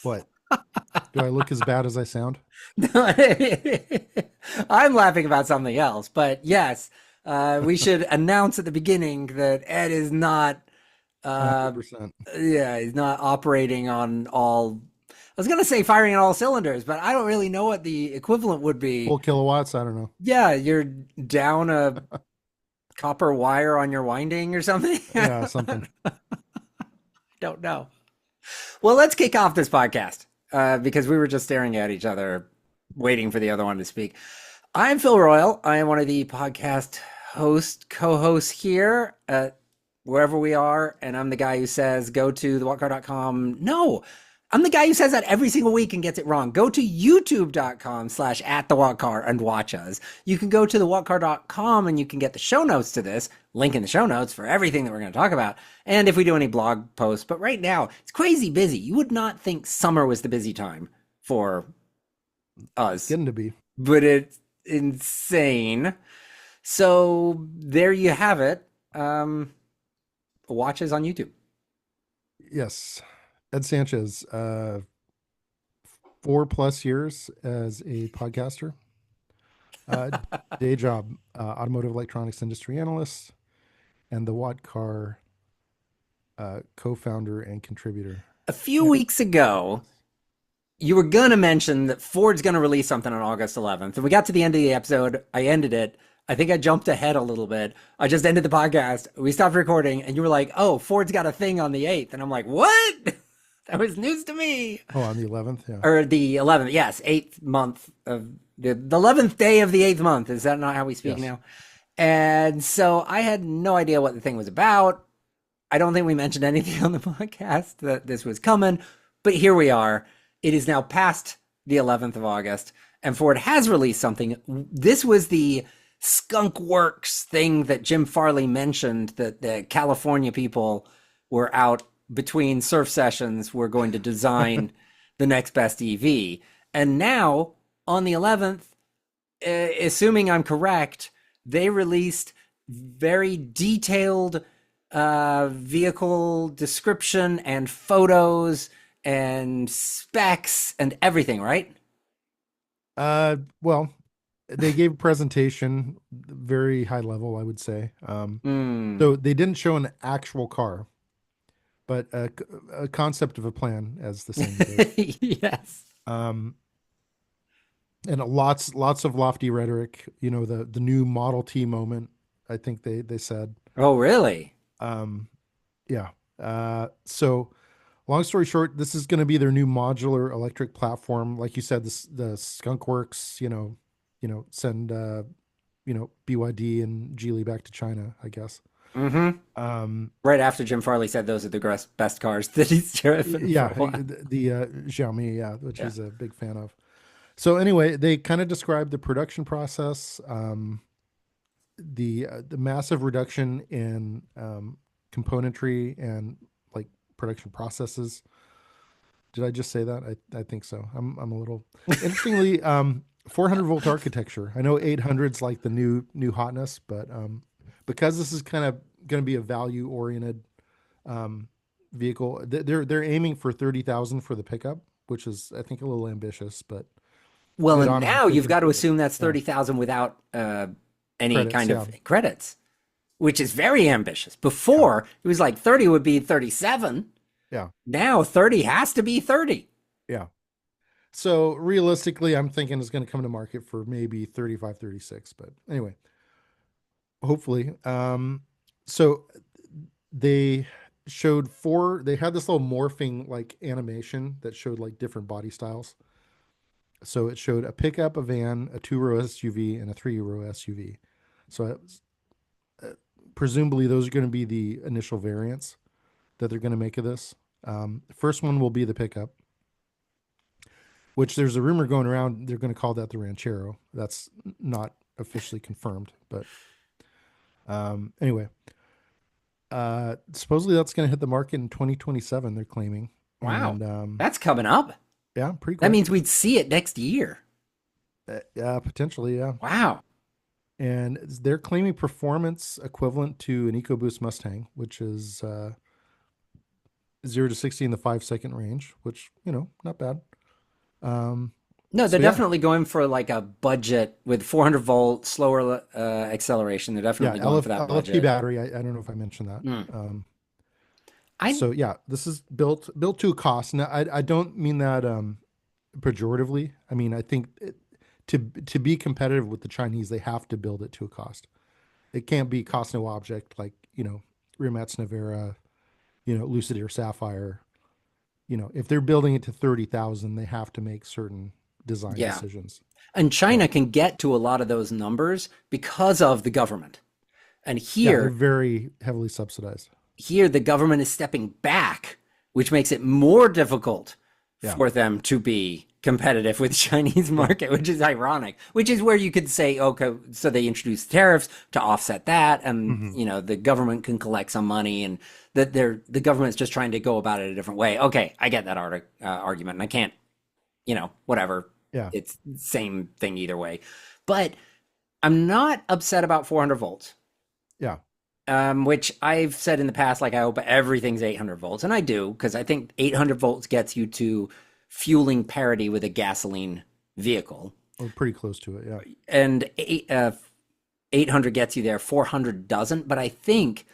What? Do I look as bad as I sound? I'm laughing about something else, but yes, we should announce at the beginning that Ed is not, uh, 100%. yeah, he's not operating on all. I was gonna say firing on all cylinders, but I don't really know what the equivalent would be. Full kilowatts? I don't know. Yeah, you're down a copper wire on your winding or something. Yeah, something. Don't know. Well, let's kick off this podcast because we were just staring at each other, waiting for the other one to speak. I'm Phil Royle. I am one of the podcast co-hosts here at wherever we are, and I'm the guy who says go to thewhatcar.com. No, I'm the guy who says that every single week and gets it wrong. Go to youtube.com/ at thewhatcar and watch us. You can go to thewhatcar.com and you can get the show notes to this, link in the show notes for everything that we're going to talk about. And if we do any blog posts, but right now it's crazy busy. You would not think summer was the busy time for It's us, getting to be. but it's insane. So there you have it. Watches on YouTube. Yes. Ed Sanchez, 4+ years as a podcaster. Uh, Day job, automotive electronics industry analyst, and the Watt Car co-founder and contributor. A few And weeks ago, you were gonna mention that Ford's gonna release something on August 11th, and we got to the end of the episode. I ended it. I think I jumped ahead a little bit. I just ended the podcast. We stopped recording, and you were like, "Oh, Ford's got a thing on the 8th," and I'm like, "What?" That was news to me. oh, on the 11th, yeah. Or the 11th, yes, 8th month of the 11th day of the 8th month. Is that not how we speak Yes. now? And so I had no idea what the thing was about. I don't think we mentioned anything on the podcast that this was coming, but here we are. It is now past the 11th of August, and Ford has released something. This was the Skunk Works thing that Jim Farley mentioned, that the California people were out between surf sessions, were going to design the next best EV. And now, on the 11th, assuming I'm correct, they released very detailed vehicle description and photos and specs and everything, right? Well, they gave a presentation, very high level, I would say. Mm. So they didn't show an actual car, but a concept of a plan, as the saying goes. Yes. Um, and lots of lofty rhetoric. You know, the new Model T moment. I think they said. Oh, really? Um, yeah. So long story short, this is going to be their new modular electric platform. Like you said, the Skunk Works. Send BYD and Geely back to China, I guess. Mm-hmm. Um, Right after Jim Farley said those are the best cars that he's driven for yeah, a while. the Xiaomi, yeah, which Yeah. he's a big fan of. So anyway, they kind of described the production process, the massive reduction in componentry and like production processes. Did I just say that? I think so. I'm a little interestingly 400-volt architecture. I know 800's like the new hotness, but because this is kind of going to be a value oriented um, vehicle, they're aiming for 30,000 for the pickup, which is I think a little ambitious, but Well, good and on them now for you've got to thinking of it. assume that's Yeah, 30,000 without any credits. kind Yeah, of credits, which is very ambitious. yeah, Before, it was like 30 would be 37. yeah, Now 30 has to be 30. yeah. So realistically, I'm thinking it's going to come to market for maybe 35, 36. But anyway, hopefully. So they they had this little morphing like animation that showed like different body styles. So it showed a pickup, a van, a two-row SUV, and a three-row SUV. So presumably those are going to be the initial variants that they're going to make of this. The first one will be the pickup, which there's a rumor going around they're going to call that the Ranchero. That's not officially confirmed, but anyway, supposedly that's going to hit the market in 2027. They're claiming, Wow. and That's coming up. yeah, pretty That quick. means we'd see it next year. Yeah, potentially, yeah. Wow. And they're claiming performance equivalent to an EcoBoost Mustang, which is 0 to 60 in the 5 second range, which, not bad. Um, No, they're so yeah, definitely going for like a budget with 400 volt slower acceleration. They're yeah, definitely going for that LFP budget. battery. I don't know if I mentioned that. Mm. Um, I so yeah, this is built to a cost. Now, I don't mean that pejoratively. I mean, I think to be competitive with the Chinese, they have to build it to a cost. It can't be cost no object like, Rimac Nevera, Lucid Air Sapphire. If they're building it to 30,000, they have to make certain design Yeah. decisions. And China So can get to a lot of those numbers because of the government. And yeah, they're very heavily subsidized. here the government is stepping back, which makes it more difficult Yeah. for them to be competitive with the Chinese Yeah. market, which is ironic. Which is where you could say, okay, so they introduced tariffs to offset that, and Hmm. the government can collect some money, and that the government's just trying to go about it a different way. Okay, I get that argument, and I can't, whatever. Yeah. It's the same thing either way, but I'm not upset about 400 volts. Yeah. Which I've said in the past, like I hope everything's 800 volts, and I do because I think 800 volts gets you to fueling parity with a gasoline vehicle, We're pretty close to it. Yeah. and 800 gets you there. 400 doesn't, but I think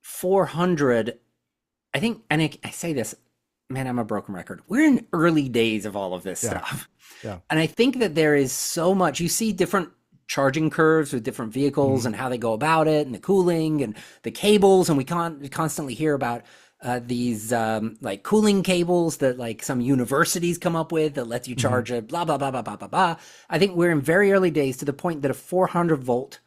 400. I think, and I say this, man, I'm a broken record. We're in early days of all of this Yeah. stuff, Yeah. and I think that there is so much. You see different charging curves with different vehicles Hmm. and how they go about it and the cooling and the cables, and we constantly hear about these like cooling cables that like some universities come up with that lets you Hmm. charge it, blah blah blah blah blah blah blah. I think we're in very early days to the point that a 400 volt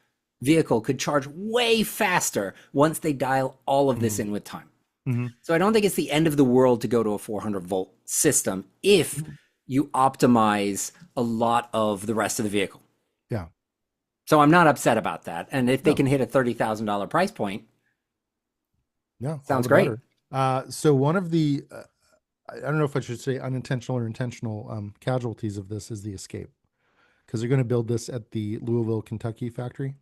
vehicle could charge way faster once they dial all of this Hmm. in with time. Hmm. So I don't think it's the end of the world to go to a 400 volt system if you optimize a lot of the rest of the vehicle. Yeah. So I'm not upset about that. And if they No. can hit a $30,000 price point, Yeah. All sounds the great. better. So one of the, I don't know if I should say unintentional or intentional casualties of this is the Escape, because they're going to build this at the Louisville, Kentucky factory.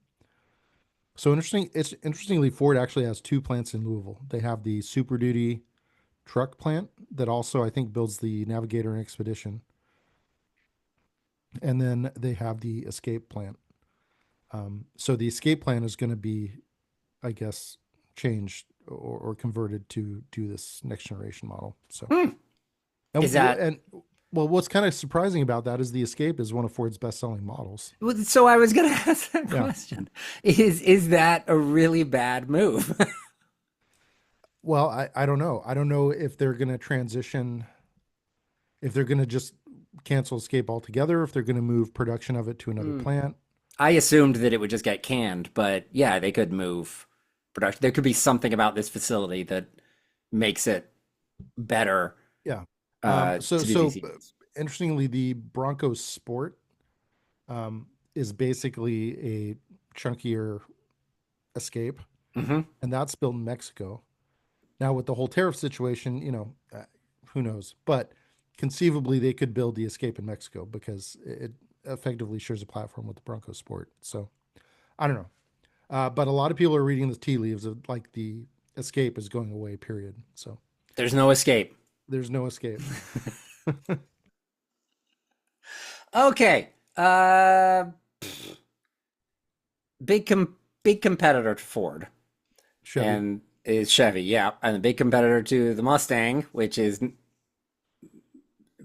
So interesting. It's interestingly, Ford actually has two plants in Louisville. They have the Super Duty truck plant that also I think builds the Navigator and Expedition, and then they have the Escape plant. So the Escape plant is going to be, I guess, changed or converted to do this next generation model. So Hmm. Is that and well, what's kind of surprising about that is the Escape is one of Ford's best selling models. so? I was going to ask that Yeah. question. Is that a really bad move? Well, I don't know. I don't know if they're going to transition, if they're going to just cancel Escape altogether, if they're going to move production of it to another Hmm. plant. I assumed that it would just get canned, but yeah, they could move production. There could be something about this facility that makes it better Yeah. So to do these so events. interestingly, the Bronco Sport is basically a chunkier Escape, Hmm. and that's built in Mexico. Now, with the whole tariff situation, who knows? But conceivably, they could build the Escape in Mexico because it effectively shares a platform with the Bronco Sport. So I don't know. But a lot of people are reading the tea leaves of like the Escape is going away, period. So There's no escape. there's no Escape. Okay. Big competitor to Ford Chevy. and is Chevy, yeah, and a big competitor to the Mustang, which is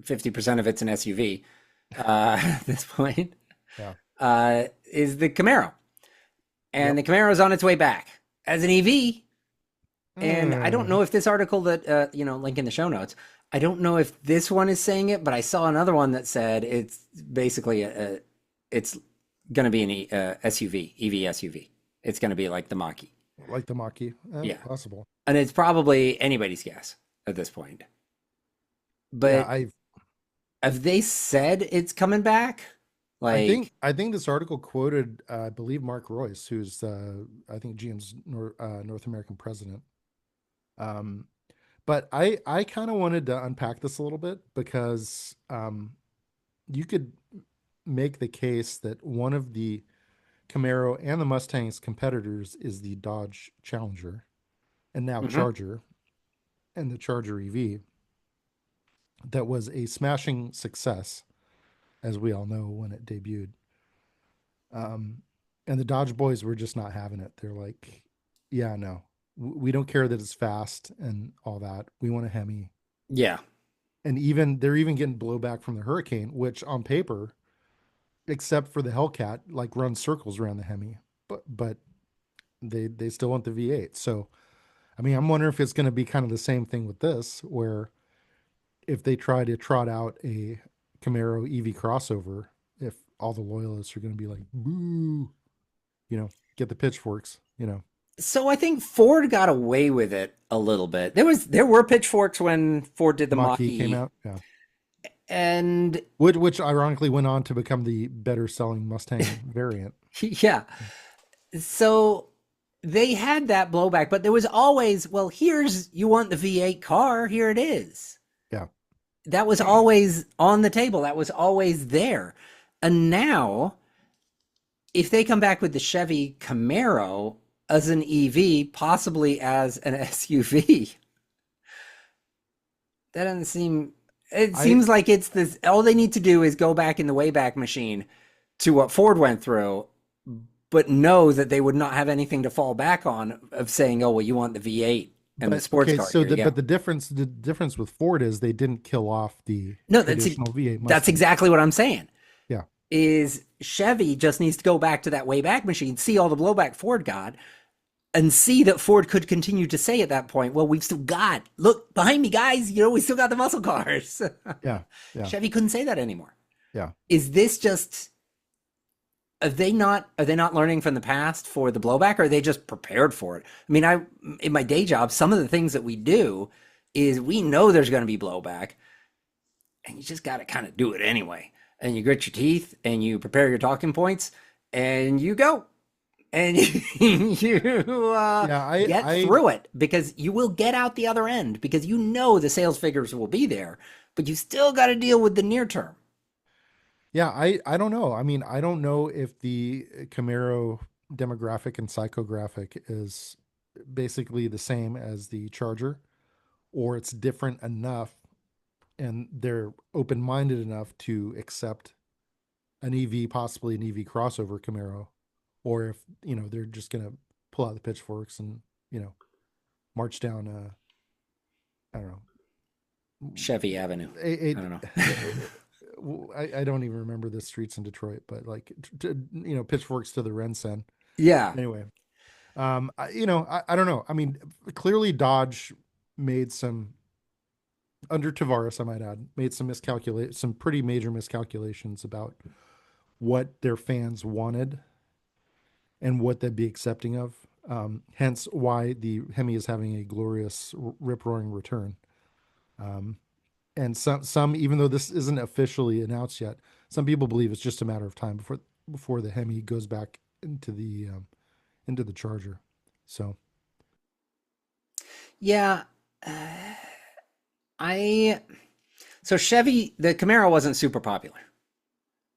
50% of it's an SUV at this point, Yeah. is the Camaro. And Yep. the Camaro is on its way back as an EV. And I don't Mm. know if this article that, link in the show notes, I don't know if this one is saying it, but I saw another one that said it's basically it's going to be an SUV, EV SUV. It's going to be like the Mach-E. Like the Mach-E. Yeah. Possible. And it's probably anybody's guess at this point. Yeah, But have they said it's coming back? Like, I think this article quoted I believe Mark Royce, who's I think GM's North American president. Um, but I kind of wanted to unpack this a little bit because you could make the case that one of the Camaro and the Mustang's competitors is the Dodge Challenger and now mhm. Charger. and the Charger EV that was a smashing success, as we all know when it debuted. Um, and the Dodge boys were just not having it. They're like, yeah, no, we don't care that it's fast and all that. We want a Hemi. Yeah. And even they're even getting blowback from the Hurricane, which on paper, except for the Hellcat, like runs circles around the Hemi. But they still want the V8. So I mean, I'm wondering if it's going to be kind of the same thing with this, where if they try to trot out a Camaro EV crossover, if all the loyalists are going to be like, boo, get the pitchforks, So I think Ford got away with it a little bit. There were pitchforks when Ford did the Mach-E came Mach-E, out. Yeah. and Which ironically went on to become the better selling Mustang variant. yeah. So they had that blowback, but there was always, well, here's you want the V8 car, here it is. Yeah. That was always on the table. That was always there. And now, if they come back with the Chevy Camaro as an EV, possibly as an SUV, that doesn't seem. It seems like it's this. All they need to do is go back in the Wayback Machine to what Ford went through, but know that they would not have anything to fall back on of saying, "Oh, well, you want the V8 and the sports car." So, Here you go. but the difference with Ford is they didn't kill off the No, traditional V8 Mustang. that's exactly what I'm saying. Yeah. Is Chevy just needs to go back to that Wayback Machine, see all the blowback Ford got, and see that Ford could continue to say at that point, well, we've still got, look behind me, guys, we still got the muscle cars. Yeah. Yeah. Chevy couldn't say that anymore. Yeah. Is this just, are they not learning from the past for the blowback, or are they just prepared for it? I mean, in my day job, some of the things that we do is we know there's going to be blowback, and you just got to kind of do it anyway. And you grit your teeth and you prepare your talking points and you go. And you get through it, because you will get out the other end, because the sales figures will be there, but you still got to deal with the near term. Yeah, I don't know. I mean, I don't know if the Camaro demographic and psychographic is basically the same as the Charger, or it's different enough and they're open-minded enough to accept an EV, possibly an EV crossover Camaro, or if, they're just going to pull out the pitchforks and, march down, I don't know. Chevy Avenue. I don't know. I don't even remember the streets in Detroit, but like, pitchforks to the Rensen. Yeah. Anyway, I don't know. I mean, clearly Dodge made some, under Tavares, I might add, made some pretty major miscalculations about what their fans wanted and what they'd be accepting of. Hence why the Hemi is having a glorious rip-roaring return. And some, even though this isn't officially announced yet, some people believe it's just a matter of time before the Hemi goes back into the Charger. So, yeah, so Chevy, the Camaro wasn't super popular.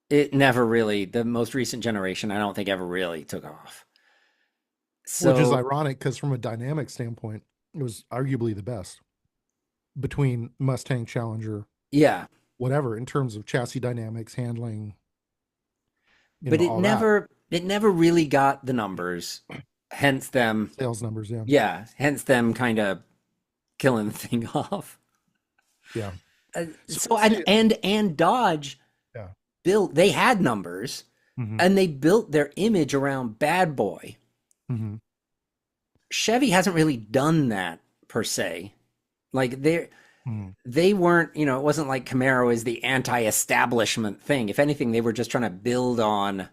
It never really, the most recent generation, I don't think ever really took off. So, which is ironic because from a dynamic standpoint, it was arguably the best between Mustang, Challenger, yeah, whatever, in terms of chassis dynamics, handling. But it never really got the numbers. Hence them sales numbers, yeah. Yeah, hence them kind of killing the thing off. Yeah. And Dodge built, they had numbers, and they built their image around bad boy. Chevy hasn't really done that per se. Like they weren't, it wasn't like Camaro is the anti-establishment thing. If anything, they were just trying to build on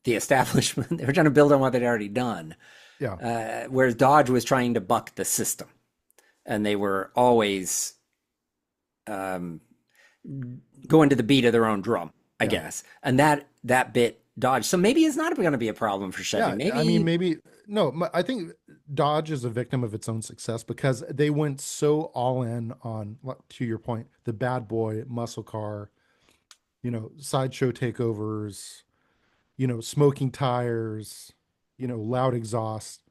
the establishment. They were trying to build on what they'd already done. Yeah. Whereas Dodge was trying to buck the system, and they were always going to the beat of their own drum, I guess. And that bit Dodge. So maybe it's not going to be a problem for Chevy. Yeah, no, I think Dodge is a victim of its own success because they went so all in on, to your point, the bad boy muscle car, sideshow takeovers, smoking tires, loud exhaust,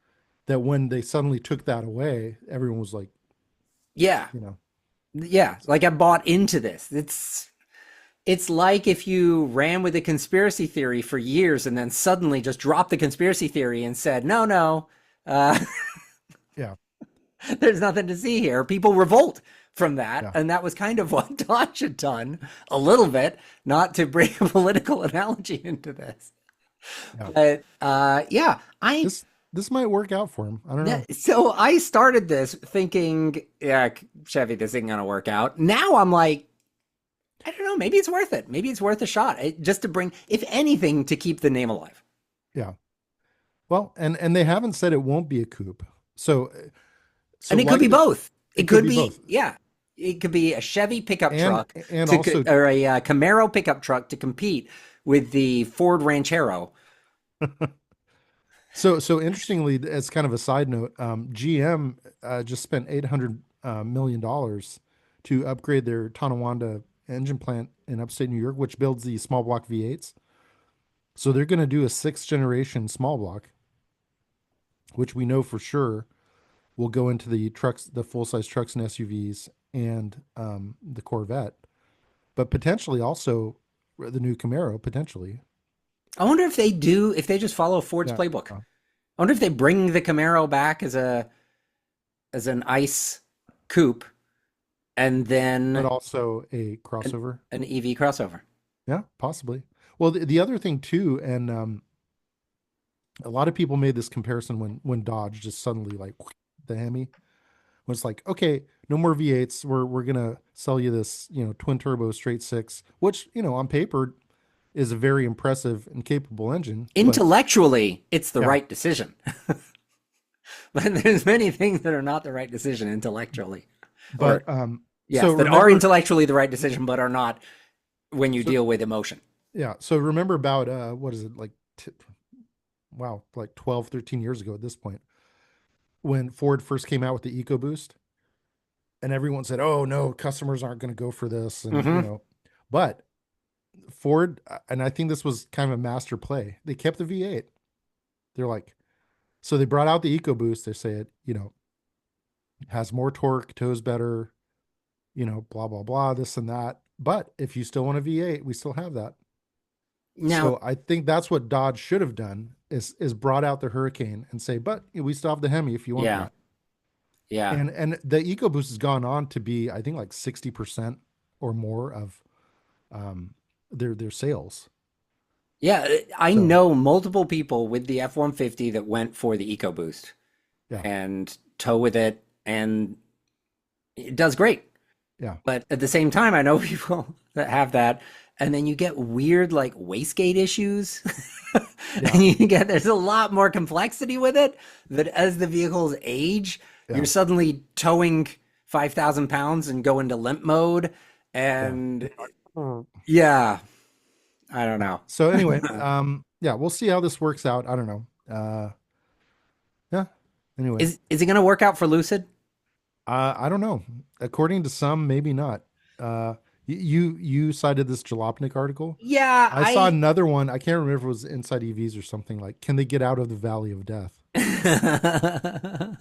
that when they suddenly took that away, everyone was like, Yeah. You know, Yeah. Like I bought into this. It's like if you ran with a conspiracy theory for years and then suddenly just dropped the conspiracy theory and said, no, no, uh, yeah, there's nothing to see here. People revolt from that. yeah, And that was kind of what Dodge had done a little bit, not to bring a political analogy into this. yeah. But yeah, This might work out for him. I don't know. so I started this thinking, yeah, Chevy, this isn't going to work out. Now I'm like, I don't know. Maybe it's worth it. Maybe it's worth a shot, just to bring, if anything, to keep the name alive. Yeah. Well, and they haven't said it won't be a coupe. So And it could like be both. it It could could be be, both, yeah, it could be a Chevy pickup and truck and also or a Camaro pickup truck to compete with the Ford Ranchero. so interestingly, as kind of a side note, GM just spent $800 million to upgrade their Tonawanda engine plant in upstate New York, which builds the small block V8s. So they're going to do a sixth generation small block, which we know for sure will go into the trucks, the full size trucks and SUVs, and the Corvette, but potentially also the new Camaro. Potentially, I wonder if they do, if they just follow Ford's yeah. playbook. I wonder if they bring the Camaro back as an ICE coupe and But then also a crossover. an EV crossover. Yeah, possibly. Well, the other thing too, and a lot of people made this comparison when Dodge just suddenly like the Hemi was like, okay, no more V8s. We're gonna sell you this, twin turbo straight six, which on paper is a very impressive and capable engine. But Intellectually, it's the yeah, right decision. But there's many things that are not the right decision intellectually. Or but yes, so that are remember, intellectually the right decision, but are not when you so deal with emotion. yeah, so remember about what is it like? Wow, like 12, 13 years ago at this point, when Ford first came out with the EcoBoost, and everyone said, "Oh no, customers aren't going to go for this," and Hmm. but Ford, and I think this was kind of a master play. They kept the V8. They're like, so they brought out the EcoBoost. They say it, has more torque, tows better, blah blah blah, this and that. But if you still want a V8, we still have that. Now, So I think that's what Dodge should have done is brought out the Hurricane and say, but we still have the Hemi if you want yeah, that. yeah, And the EcoBoost has gone on to be, I think, like 60% or more of um, their sales. yeah. I So know multiple people with the F-150 that went for the EcoBoost yeah, and tow with it, and it does great. yeah, But at the same time, I know people that have that, and then you get weird like wastegate issues. yeah, And there's a lot more complexity with it that as the vehicles age, yeah, you're suddenly towing 5,000 pounds and go into limp mode. yeah. And yeah, I don't Yeah. know. So anyway, yeah, we'll see how this works out. I don't know. Yeah. Anyway, Is it going to work out for Lucid? I don't know. According to some, maybe not. Uh, you cited this Jalopnik article. Yeah, I saw another one. I can't remember if it was Inside EVs or something like, "Can they get out of the Valley of Death?"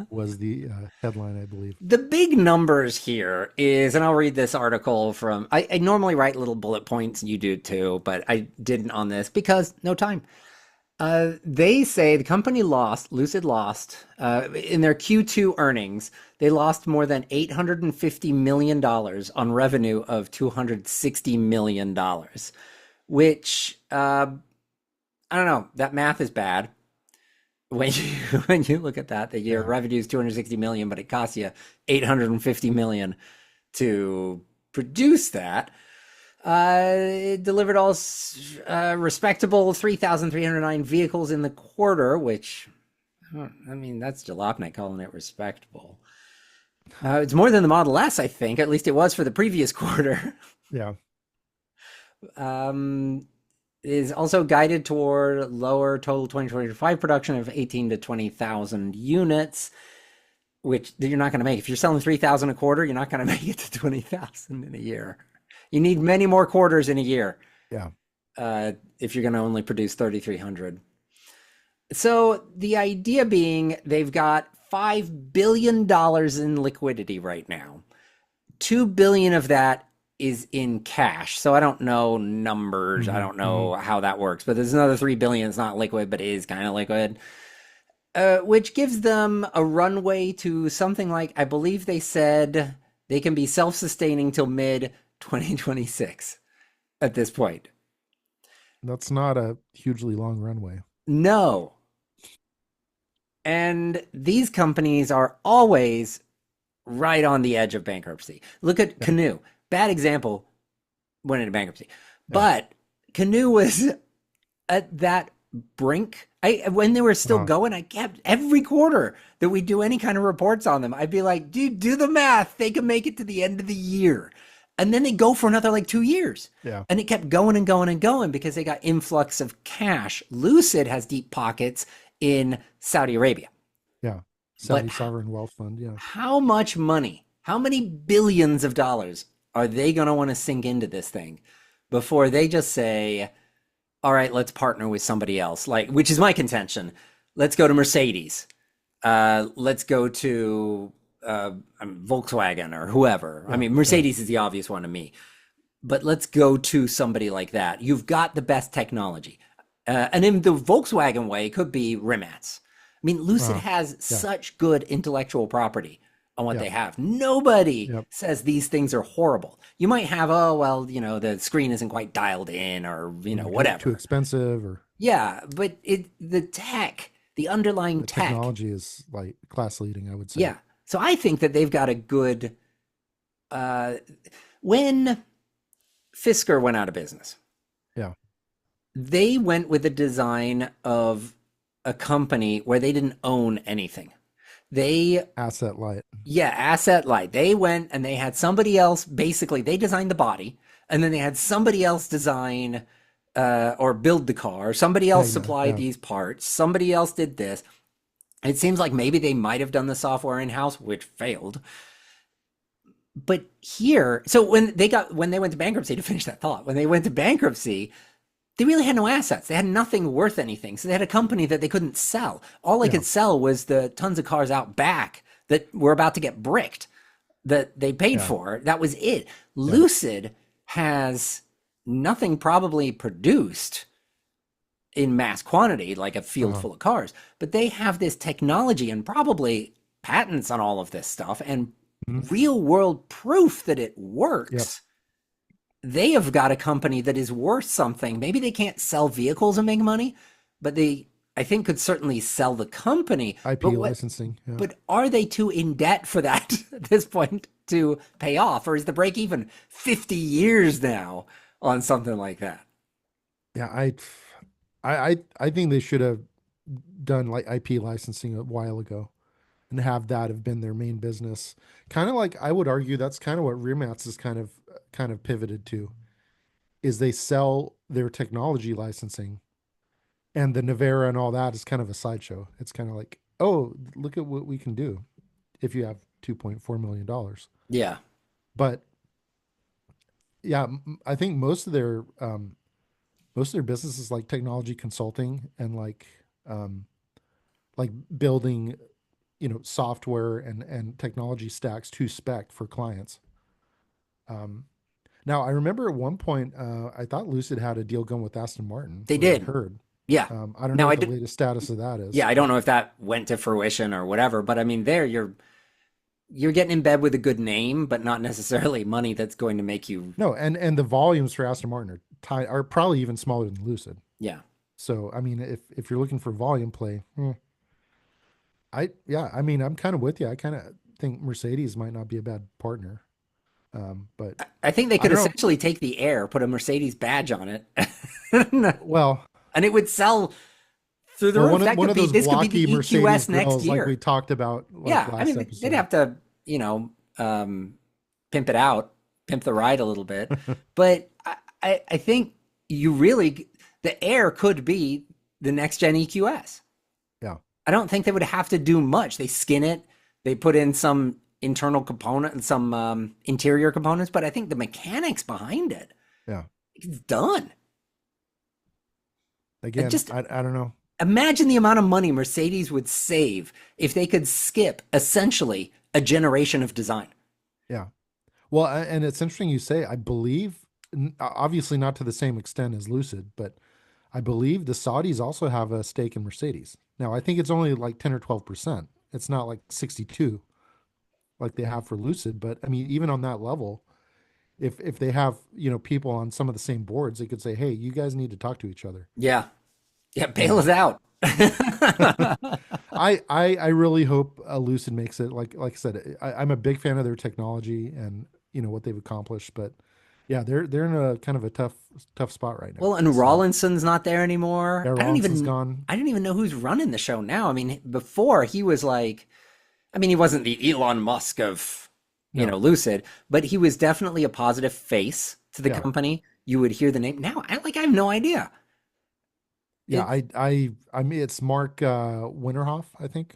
Was the headline, I believe. The big numbers here is, and I'll read this article from, I normally write little bullet points, you do too, but I didn't on this because no time. They say the company lost, Lucid lost, in their Q2 earnings, they lost more than $850 million on revenue of $260 million, which, I don't know, that math is bad. When you when you look at that, your Yeah. revenue is 260 million, but it costs you 850 million to produce that. It delivered all respectable 3,309 vehicles in the quarter, which I mean that's Jalopnik calling it respectable. It's more than the Model S, I think. At least it was for the previous quarter. Yeah. Is also guided toward lower total 2025 production of 18 to 20,000 units, which you're not going to make. If you're selling 3,000 a quarter, you're not going to make it to 20,000 in a year. You need many more quarters in a year Yeah. if you're going to only produce 3,300. So the idea being they've got $5 billion in liquidity right now. 2 billion of that is in cash. So I don't know numbers. I don't know how that works, but there's another 3 billion. It's not liquid, but it is kind of liquid. Which gives them a runway to something like, I believe they said they can be self-sustaining till mid 2026 at this point. That's not a hugely long runway. No. And these companies are always right on the edge of bankruptcy. Look at Canoe. Bad example, went into bankruptcy. But Canoe was at that brink. When they were still going, I kept every quarter that we do any kind of reports on them, I'd be like, dude, do the math. They can make it to the end of the year. And then they go for another like 2 years. Yeah. And it kept going and going and going because they got influx of cash. Lucid has deep pockets in Saudi Arabia. Yeah. Saudi Sovereign Wealth Fund. Yeah. How much money, how many billions of dollars are they going to want to sink into this thing before they just say, all right, let's partner with somebody else, like, which is my contention. Let's go to Mercedes. Let's go to Volkswagen or whoever. I mean, Mercedes is the obvious one to me, but let's go to somebody like that. You've got the best technology. And in the Volkswagen way, it could be Rimac. I mean, Lucid has such good intellectual property on what they have. Nobody says these things are horrible. You might have, oh, well, you know, the screen isn't quite dialed in or, you know, whatever. Too expensive or. Yeah, but the tech, the underlying tech. Technology is like class leading, I would say. Yeah. So I think that they've got a good, when Fisker went out of business. Yeah. They went with a design of a company where they didn't own anything. They asset light. Yeah, asset light. They went and they had somebody else, basically, they designed the body, and then they had somebody else design or build the car. Somebody else supplied these parts. Somebody else did this. It seems like maybe they might have done the software in-house, which failed. But here, so when they went to bankruptcy, to finish that thought, when they went to bankruptcy, they really had no assets. They had nothing worth anything. So they had a company that they couldn't sell. All they could sell was the tons of cars out back that were about to get bricked that they paid for. That was it. Lucid has nothing probably produced in mass quantity, like a field full of cars, but they have this technology and probably patents on all of this stuff and real world proof that it works. They have got a company that is worth something. Maybe they can't sell vehicles and make money, but they, I think, could certainly sell the company. IP licensing. Yeah. But are they too in debt for that at this point to pay off? Or is the break even 50 years now on something like that? Yeah, I think they should have done like IP licensing a while ago and have that have been their main business. Kind of like, I would argue that's kind of what Rimac is kind of pivoted to, is they sell their technology licensing, and the Navera and all that is kind of a sideshow. It's kind of like, oh, look at what we can do if you have $2.4 million. Yeah. But yeah, I think most of their business is like technology consulting and like building, you know, software and technology stacks to spec for clients. Now I remember at one point, I thought Lucid had a deal going with Aston Martin. They did. I heard. Yeah. I don't know what the latest status of that is. Yeah, I don't know if that went to fruition or whatever, but I mean, there you're getting in bed with a good name, but not necessarily money that's going to make you. No, and the volumes for Aston Martin are probably even smaller than Lucid. Yeah. So I mean, if you're looking for volume play, I mean, I'm kind of with you. I kind of think Mercedes might not be a bad partner. But I think they could essentially take the Air, put a Mercedes badge on it. Well, and it would sell through the roof. One of those this could be blocky the Mercedes EQS next grills year. like we talked about Yeah, last I mean, episode. they'd have to, you know, pimp it out, pimp the ride a little bit. But I think the Air could be the next gen EQS. Yeah. I don't think they would have to do much. They skin it, they put in some internal component and some interior components, but I think the mechanics behind it, it's done. Again, I don't know. Imagine the amount of money Mercedes would save if they could skip essentially a generation of design. Yeah. Well, and it's interesting you say, I believe, obviously not to the same extent as Lucid, but I believe the Saudis also have a stake in Mercedes. Now, I think it's only like 10 or 12%. It's not like 62 like they have for Lucid, but I mean, even on that level, if they have, people on some of the same boards, they could say, "Hey, you guys need to talk to each other." Yeah. Yeah, bail Yeah. us out. I really hope Lucid makes it. Like I said, I'm a big fan of their technology and what they've accomplished. But yeah, they're in a kind of a tough spot right now. Well, and So Rawlinson's not there anymore. yeah, Rollinson's gone. I don't even know who's running the show now. I mean, before he was like, I mean, he wasn't the Elon Musk of, No, Lucid, but he was definitely a positive face to the yeah, company. You would hear the name. Now, I have no idea. yeah. It I mean, it's Mark Winterhoff, I think.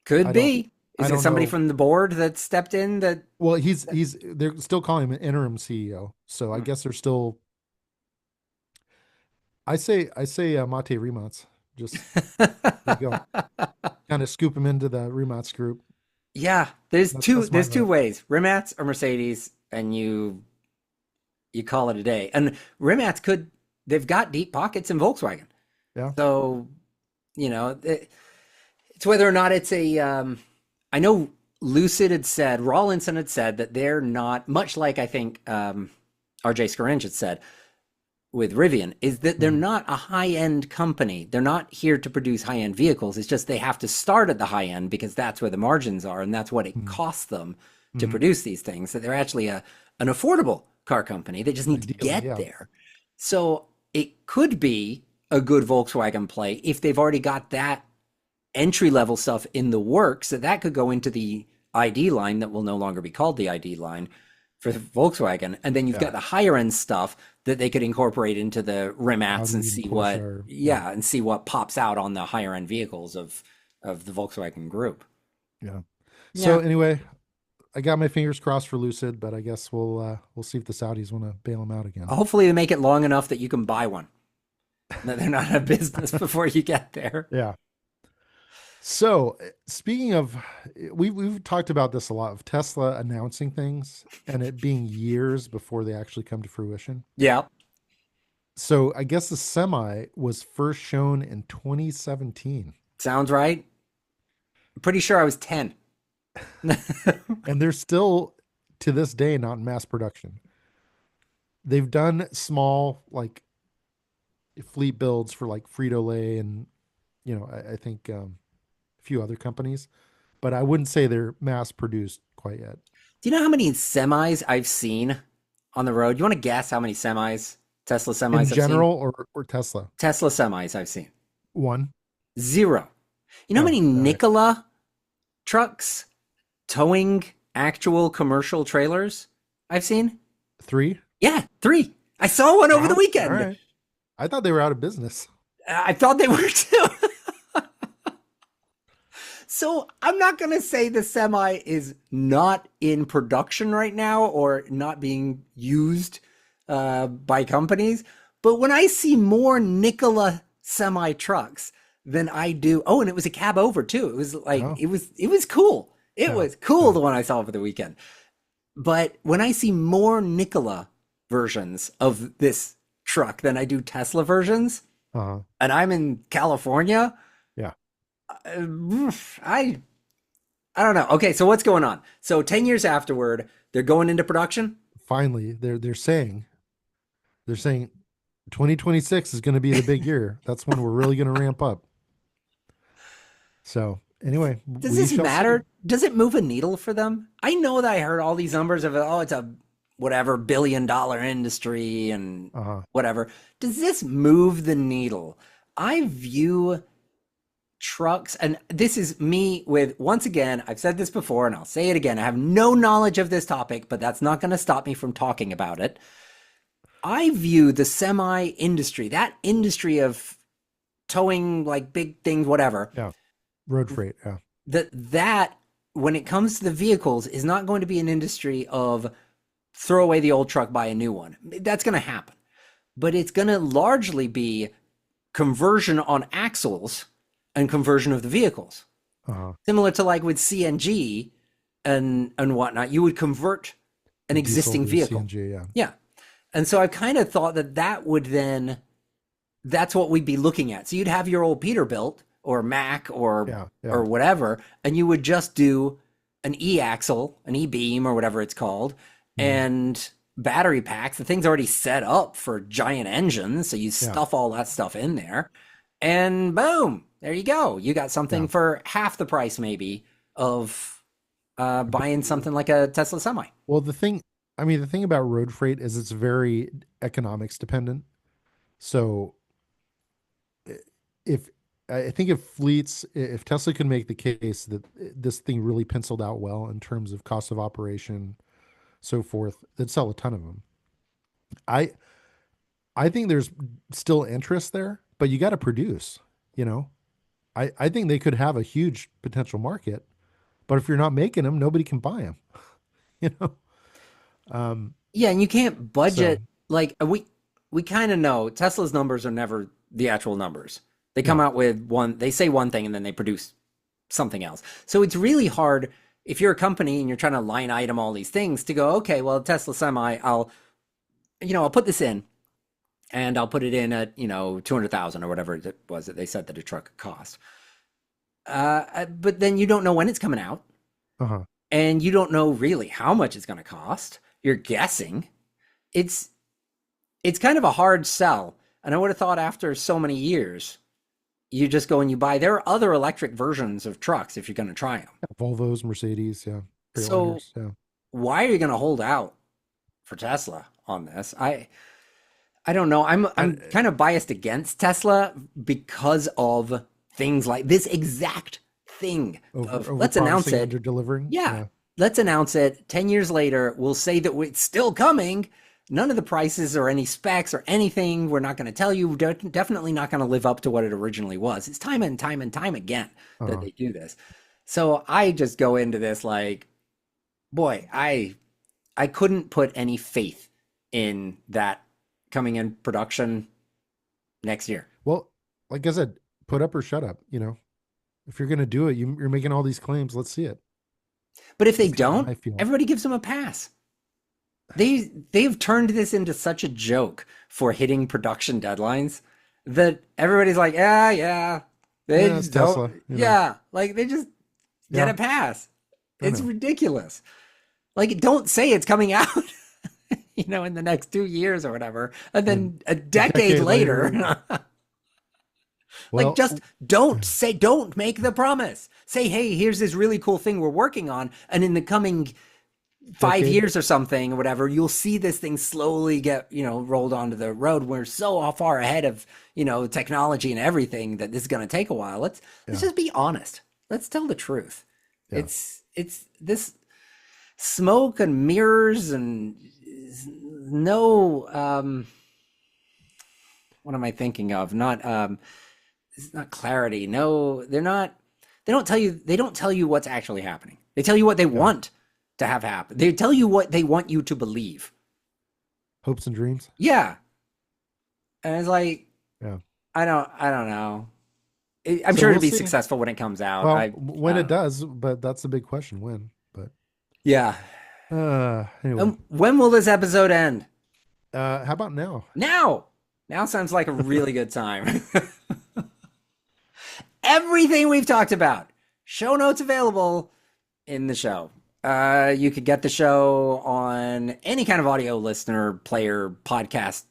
could I don't be. I Is it don't somebody know. from the board that stepped in that Well, he's they're still calling him an interim CEO, so I guess they're still. I say Mate Remots. Just there you go. Kind of scoop him into the Remots group. Yeah, That's my there's two vote. ways. Rimats or Mercedes, and you call it a day. And Rimats they've got deep pockets in Volkswagen. Yeah. So, it's whether or not it's a I know Lucid had said, Rawlinson had said that they're not much like I think RJ Scaringe had said with Rivian, is that they're Mhm. not a high-end company. They're not here to produce high-end vehicles. It's just they have to start at the high end because that's where the margins are and that's what it Mhm. costs them to Mhm. produce these things. That they're actually an affordable car company. They just need to Ideally, get yeah. there. So it could be a good Volkswagen play if they've already got that entry level stuff in the works, that could go into the ID line that will no longer be called the ID line for Volkswagen. And then you've Yeah. got the higher end stuff that they could incorporate into the Rimats and Audi and see Porsche what, are, yeah, yeah, and see what pops out on the higher end vehicles of the Volkswagen group. yeah. So Yeah. anyway, I got my fingers crossed for Lucid, but I guess we'll see if the Saudis want to bail him out again. Hopefully they make it long enough that you can buy one. That they're not out of business before you get there. Yeah. So speaking of, we've talked about this a lot of Tesla announcing things and it being years before they actually come to fruition. Yeah. So I guess the Semi was first shown in 2017, Sounds right. I'm pretty sure I was 10. and they're still to this day not in mass production. They've done small like fleet builds for like Frito Lay and I think a few other companies, but I wouldn't say they're mass produced quite yet. Do you know how many semis I've seen on the road? You want to guess how many Tesla In semis I've seen? general, or Tesla Tesla semis I've seen. one. Zero. You know how Oh, many all right. Nikola trucks towing actual commercial trailers I've seen? Three. Yeah, three. I saw one over the Wow. All weekend. right. I thought they were out of business. I thought they were too. So I'm not going to say the semi is not in production right now or not being used by companies, but when I see more Nikola semi trucks than I do, oh, and it was a cab over too. It was like Oh, it was cool. It yeah. was cool Yeah. the one I saw over the weekend. But when I see more Nikola versions of this truck than I do Tesla versions, Uh-huh. and I'm in California, Yeah. I I don't know. Okay, so what's going on? So 10 years afterward, they're going into production. Finally, they're saying 2026 is going to be the big year. That's when we're really going to ramp up. So anyway, Does we this shall see. matter? Does it move a needle for them? I know that I heard all these numbers of, oh, it's a whatever billion-dollar industry and Uh-huh. whatever. Does this move the needle? I view trucks, and this is me with, once again, I've said this before and I'll say it again. I have no knowledge of this topic, but that's not going to stop me from talking about it. I view the semi industry, that industry of towing like big things, whatever, Yeah. Road freight. Yeah. that when it comes to the vehicles is not going to be an industry of throw away the old truck, buy a new one. That's going to happen. But it's going to largely be conversion on axles and conversion of the vehicles. Uh-huh. Similar to like with CNG and whatnot, you would convert an diesel existing to vehicle. CNG, yeah. Yeah. And so I kind of thought that that would then, that's what we'd be looking at. So you'd have your old Peterbilt or Mac Yeah, yeah. or whatever, and you would just do an e-axle, an e-beam or whatever it's called, Mhm. and battery packs. The thing's already set up for giant engines, so you Yeah, stuff all that stuff in there, and boom, there you go. You got something yeah. for half the price maybe of buying something like a Tesla semi. Well, the thing about road freight is it's very economics dependent. So i- if I think if Tesla could make the case that this thing really penciled out well in terms of cost of operation, so forth, they'd sell a ton of them. I I think there's still interest there, but you got to produce, you know. I think they could have a huge potential market, but if you're not making them, nobody can buy them, you know. Um, Yeah, and you can't so budget like we kind of know Tesla's numbers are never the actual numbers. They come no, out with one, they say one thing and then they produce something else. So it's really hard if you're a company and you're trying to line item all these things to go, okay, well, Tesla Semi, I'll put this in and I'll put it in at, 200,000 or whatever it was that they said that a truck could cost. But then you don't know when it's coming out uh-huh. and you don't know really how much it's going to cost. You're guessing. It's it's kind of a hard sell. And I would have thought after so many years, you just go and you buy. There are other electric versions of trucks if you're going to try them. Volvos, Mercedes, yeah, So Freightliners, yeah. why are you going to hold out for Tesla on this? I don't know. I'm And kind of biased against Tesla because of things like this exact thing of over let's announce promising, it. under delivering, Yeah, yeah, let's announce it. 10 years later, we'll say that it's still coming. None of the prices or any specs or anything, we're not going to tell you. Definitely not going to live up to what it originally was. It's time and time and time again that uh-huh. they do this. So I just go into this like, boy, I couldn't put any faith in that coming in production next year. Well, like I said, put up or shut up. You know, if you're gonna do it, you're making all these claims. Let's see it. But if they That's kind of don't, how I feel. everybody gives them a pass. They've turned this into such a joke for hitting production deadlines that everybody's like, yeah, yeah. They Yeah, it's just Tesla. don't, You know, yeah, like they just get yeah, a pass. I It's know. ridiculous. Like, don't say it's coming out, in the next 2 years or whatever, and And then a a decade decade later, later, like well, just don't make the promise. Say, hey, here's this really cool thing we're working on, and in the coming 5 decade. years or something or whatever, you'll see this thing slowly get, rolled onto the road. We're so far ahead of, technology and everything that this is going to take a while. Let's Yeah, just be honest. Let's tell the truth. yeah. It's this smoke and mirrors and no what am I thinking of? Not it's not clarity. No, they don't tell you what's actually happening. They tell you what they Yeah. want to have happen. They tell you what they want you to believe. Hopes and dreams. Yeah. And it's like, Yeah. I don't know. I'm So sure it'll we'll be see. successful when it comes out. Well, I when don't it know. does, but that's the big question. When? But Yeah. anyway, When will this episode end? how about now? Now. Now sounds like a really good time. Everything we've talked about. Show notes available in the show. You could get the show on any kind of audio listener, player, podcast,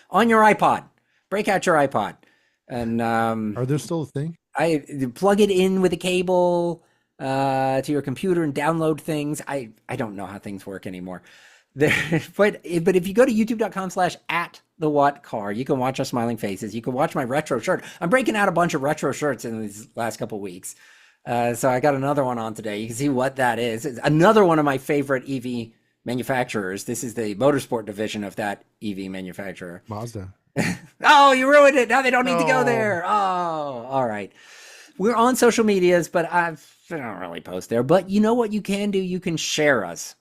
on your iPod. Break out your iPod. And Are there still a thing? I plug it in with a cable to your computer and download things. I don't know how things work anymore. There, but if you go to youtube.com/at the what car, you can watch our smiling faces. You can watch my retro shirt. I'm breaking out a bunch of retro shirts in these last couple weeks. So I got another one on today. You can see what that is. It's another one of my favorite EV manufacturers. This is the motorsport division of that EV manufacturer. Mazda. Oh, you ruined it. Now they don't need to go No. there. Oh, all right. We're on social medias, but I don't really post there. But you know what you can do? You can share us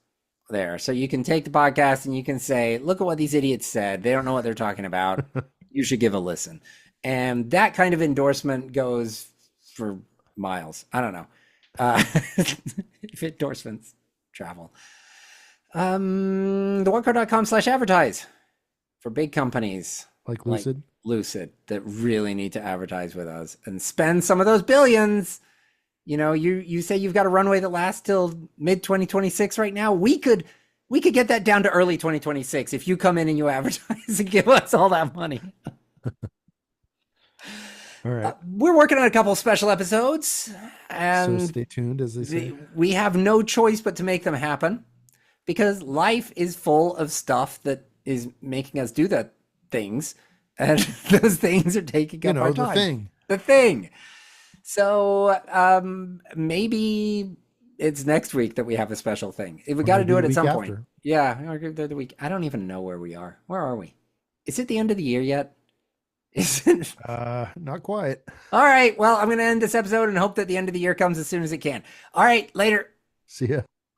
there. So you can take the podcast and you can say, look at what these idiots said. They don't know what they're talking about. You should give a listen. And that kind of endorsement goes for miles. I don't know. If endorsements travel. theonecar.com/advertise for big companies Like like Lucid. Lucid that really need to advertise with us and spend some of those billions. You know, you say you've got a runway that lasts till mid 2026 right now. We could get that down to early 2026 if you come in and you advertise and give us all that money. All right. We're working on a couple special episodes, So and stay tuned, as they say. we have no choice but to make them happen because life is full of stuff that is making us do that things, and those things are taking You up know, our the time. thing. The thing. So maybe it's next week that we have a special thing. We got to maybe do it the at some week point. after. Yeah, or the week. I don't even know where we are. Where are we? Is it the end of the year yet? Is it? Not quite. All right. Well, I'm going to end this episode and hope that the end of the year comes as soon as it can. All right. Later. See ya.